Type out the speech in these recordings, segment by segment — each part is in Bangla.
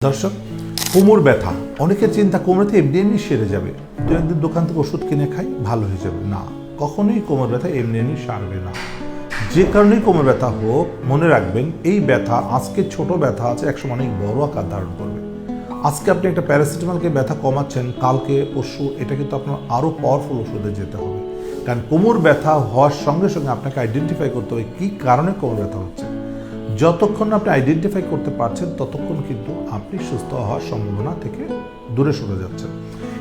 দর্শক, কোমর ব্যথা অনেকের চিন্তা কোমরেতে এমনি সেরে যাবে, দু একদিন দোকান থেকে ওষুধ কিনে খাই ভালো হয়ে যাবে। না, কখনোই কোমর ব্যথা এমনি সারবে না। যে কারণেই কোমর ব্যথা হোক, মনে রাখবেন এই ব্যথা আজকে ছোট ব্যথা আছে, একসময় অনেক বড় আকার ধারণ করবে। আজকে আপনি একটা প্যারাসিটামলকে ব্যথা কমাচ্ছেন, কালকে পরশু এটা কিন্তু আপনার আরও পাওয়ারফুল ওষুধে যেতে হবে। কারণ কোমর ব্যথা হওয়ার সঙ্গে সঙ্গে আপনাকে আইডেন্টিফাই করতে হবে কী কারণে কোমর ব্যথা হচ্ছে। যতক্ষণ আপনি আইডেন্টিফাই করতে পারছেন ততক্ষণ কিন্তু আপনি সুস্থ হওয়ার সম্ভাবনা থেকে দূরে সরে যাচ্ছেন।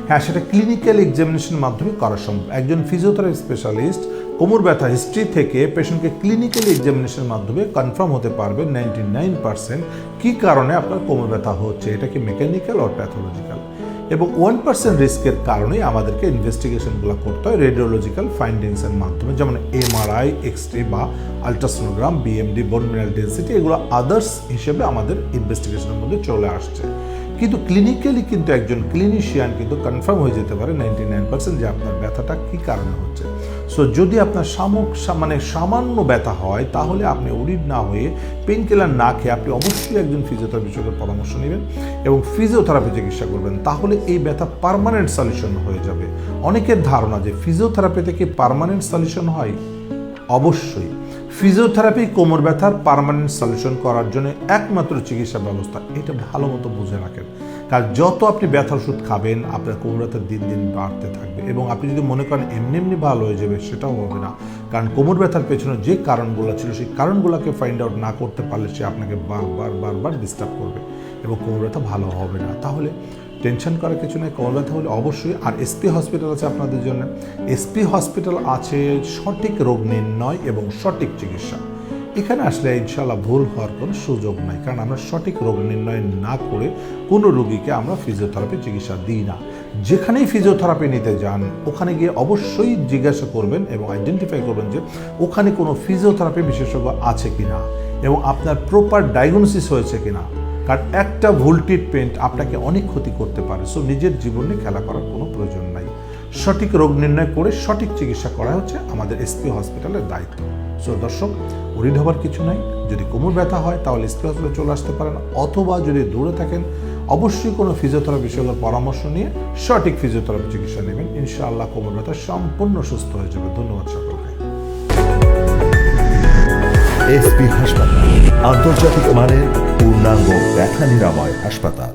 হ্যাঁ, সেটা ক্লিনিক্যাল এক্সামিনেশনের মাধ্যমে করা সম্ভব। একজন ফিজিওথেরাপি স্পেশালিস্ট কোমর ব্যথা হিস্ট্রি থেকে পেশেন্টকে ক্লিনিক্যাল এক্সামিনেশনের মাধ্যমে কনফার্ম হতে পারবে 99% কী কারণে আপনার কোমর ব্যথা হচ্ছে, এটা কি মেকানিক্যাল অর প্যাথোলজিক্যাল। এবং 1% রিস্কের কারণে আমাদেরকে ইনভেস্টিগেশনগুলো করতে হয় রেডিওলজিক্যাল ফাইন্ডিংসের মাধ্যমে, যেমন এমআরআই, এক্সরে বা আলট্রাসোনোগ্রাম, বিএমডি, বোন মিনারেল ডেন্সিটি, এগুলো আদার্স হিসেবে আমাদের ইনভেস্টিগেশনের মধ্যে চলে আসছে। কিন্তু ক্লিনিক্যালি কিন্তু একজন ক্লিনিশিয়ান কিন্তু কনফার্ম হয়ে যেতে পারে 99% যে আপনার ব্যথাটা কী কারণে হচ্ছে। সো যদি আপনার সামান্য ব্যথা হয়, তাহলে আপনি ওরিড না হয়ে পেন কিলার না খেয়ে আপনি অবশ্যই একজন ফিজিওথেরাপি চিকিৎসকের পরামর্শ নেবেন এবং ফিজিওথেরাপি চিকিৎসা করবেন, তাহলে এই ব্যথা পার্মানেন্ট সলিউশন হয়ে যাবে। অনেকের ধারণা যে ফিজিওথেরাপিতে কি পার্মানেন্ট সলিউশন হয়? অবশ্যই। ফিজিওথেরাপি কোমর ব্যথার পার্মানেন্ট সলিউশন করার জন্য একমাত্র চিকিৎসা ব্যবস্থা, এটা ভালো মতো বুঝে রাখেন। কারণ যত আপনি ব্যথার ওষুধ খাবেন আপনার কোমর ব্যথা দিন দিন বাড়তে থাকবে, এবং আপনি যদি মনে করেন এমনি ভালো হয়ে যাবে, সেটাও হবে না। কারণ কোমর ব্যথার পেছনে যে কারণগুলো ছিল সেই কারণগুলোকে ফাইন্ড আউট না করতে পারলে সে আপনাকে বারবার ডিস্টার্ব করবে এবং কোমর ব্যথা ভালো হবে না। তাহলে টেনশন করার কিছু নেই। কোমর ব্যথা হলে অবশ্যই, আর এসপি হসপিটাল আছে আপনাদের জন্য। এসপি হসপিটাল আছে সঠিক রোগ নির্ণয় এবং সঠিক চিকিৎসা। এখানে আসলে ইনশাল্লাহ ভুল হওয়ার কোনো সুযোগ নাই, কারণ আমরা সঠিক রোগ নির্ণয় না করে কোনো রোগীকে আমরা ফিজিওথেরাপি চিকিৎসা দিই না। যেখানেই ফিজিওথেরাপি নিতে যান ওখানে গিয়ে অবশ্যই জিজ্ঞাসা করবেন এবং আইডেন্টিফাই করবেন যে ওখানে কোনো ফিজিওথেরাপি বিশেষজ্ঞ আছে কিনা এবং আপনার প্রপার ডায়াগনোসিস হয়েছে কিনা। কারণ একটা ভুল ট্রিটমেন্ট আপনাকে অনেক ক্ষতি করতে পারে। সো নিজের জীবনে খেলা করার কোনো প্রয়োজন নাই। সঠিক রোগ নির্ণয় করে সঠিক চিকিৎসা করা হচ্ছে আমাদের এসপি হসপিটালের দায়িত্ব। সো দর্শক, ওরিড হবার কিছু নাই। যদি কোমর ব্যথা হয় তাহলে এসপি হসপিটালে চলে আসতে পারেন, অথবা যদি দূরে থাকেন অবশ্যই কোনো ফিজিওথেরাপি বিশেষজ্ঞের পরামর্শ নিয়ে সঠিক ফিজিওথেরাপি চিকিৎসা নেবেন। ইনশাআল্লাহ কোমর ব্যথা সম্পূর্ণ সুস্থ হয়ে যাবে। ধন্যবাদ সকলকে। এসপি হাসপাতাল, আন্তর্জাতিক মানের পূর্ণাঙ্গ ব্যথা নিরাময় হাসপাতাল।